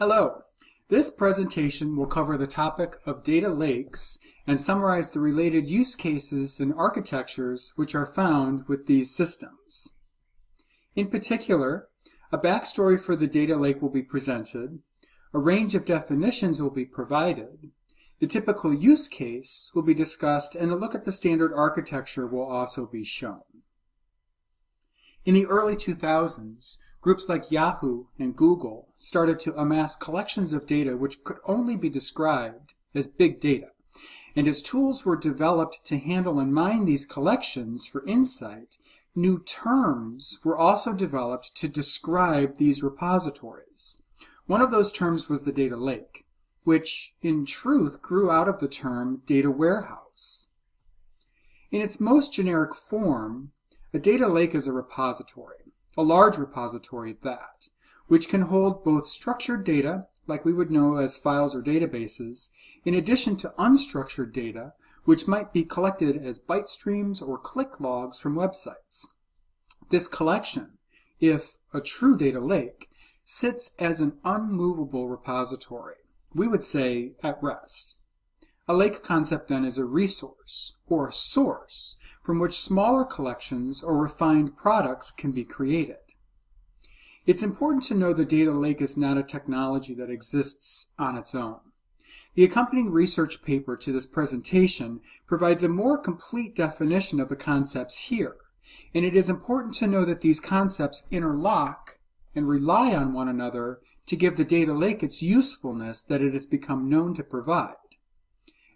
Hello. This presentation will cover the topic of data lakes and summarize the related use cases and architectures which are found with these systems. In particular, a backstory for the data lake will be presented, a range of definitions will be provided, the typical use case will be discussed, and a look at the standard architecture will also be shown. In the early 2000s, groups like Yahoo and Google started to amass collections of data which could only be described as big data. And as tools were developed to handle and mine these collections for insight, new terms were also developed to describe these repositories. One of those terms was the data lake, which in truth grew out of the term data warehouse. In its most generic form, a data lake is a repository, a large repository at that, which can hold both structured data, like we would know as files or databases, in addition to unstructured data, which might be collected as byte streams or click logs from websites. This collection, if a true data lake, sits as an unmovable repository. We would say at rest. A lake concept then is a resource or a source from which smaller collections or refined products can be created. It's important to know the data lake is not a technology that exists on its own. The accompanying research paper to this presentation provides a more complete definition of the concepts here, and it is important to know that these concepts interlock and rely on one another to give the data lake its usefulness that it has become known to provide.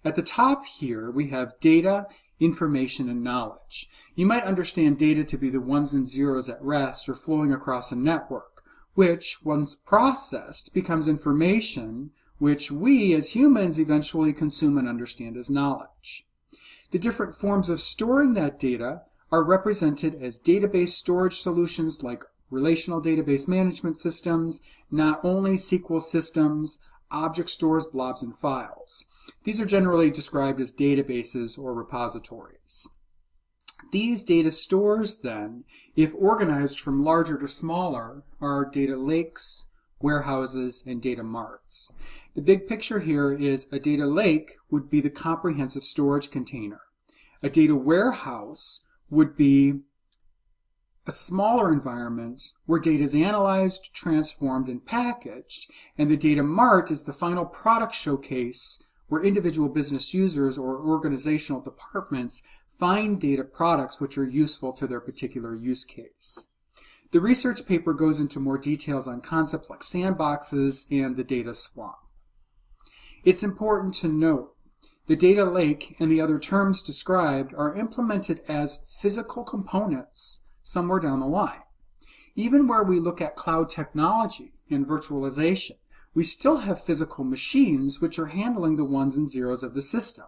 At the top here, we have data, information, and knowledge. You might understand data to be the ones and zeros at rest or flowing across a network, which, once processed, becomes information which we as humans eventually consume and understand as knowledge. The different forms of storing that data are represented as database storage solutions like relational database management systems, not only SQL systems, object stores, blobs, and files. These are generally described as databases or repositories. These data stores, then, if organized from larger to smaller, are data lakes, warehouses, and data marts. The big picture here is a data lake would be the comprehensive storage container. A data warehouse would be a smaller environment where data is analyzed, transformed, and packaged, and the data mart is the final product showcase where individual business users or organizational departments find data products which are useful to their particular use case. The research paper goes into more details on concepts like sandboxes and the data swamp. It's important to note the data lake and the other terms described are implemented as physical components somewhere down the line. Even where we look at cloud technology and virtualization, we still have physical machines which are handling the ones and zeros of the system.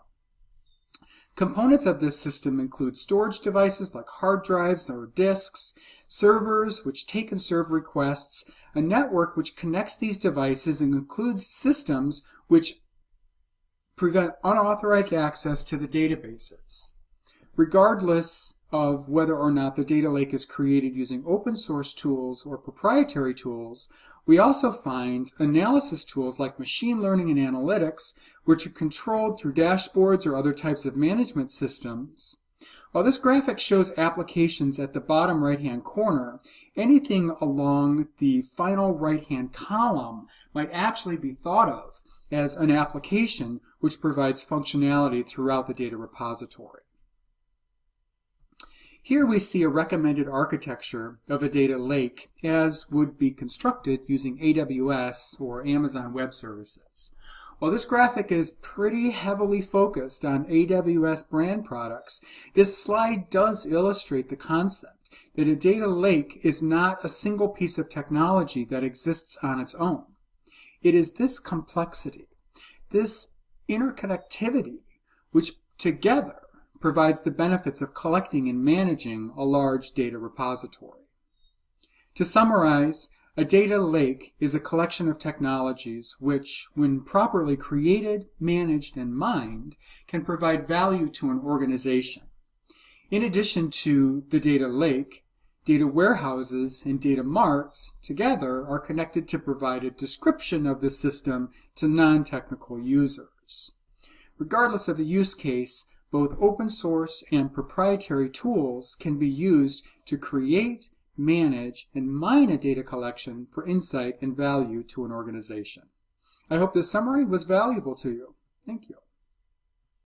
Components of this system include storage devices like hard drives or disks, servers which take and serve requests, a network which connects these devices and includes systems which prevent unauthorized access to the databases. Regardless of whether or not the data lake is created using open source tools or proprietary tools, we also find analysis tools like machine learning and analytics, which are controlled through dashboards or other types of management systems. While this graphic shows applications at the bottom right-hand corner, anything along the final right-hand column might actually be thought of as an application which provides functionality throughout the data repository. Here we see a recommended architecture of a data lake as would be constructed using AWS or Amazon Web Services. While this graphic is pretty heavily focused on AWS brand products, this slide does illustrate the concept that a data lake is not a single piece of technology that exists on its own. It is this complexity, this interconnectivity, which together provides the benefits of collecting and managing a large data repository. To summarize, a data lake is a collection of technologies which, when properly created, managed, and mined, can provide value to an organization. In addition to the data lake, Data warehouses and data marts together are connected to provide a description of the system to non-technical users. Regardless of the use case, both open source and proprietary tools can be used to create, manage, and mine a data collection for insight and value to an organization. I hope this summary was valuable to you. Thank you.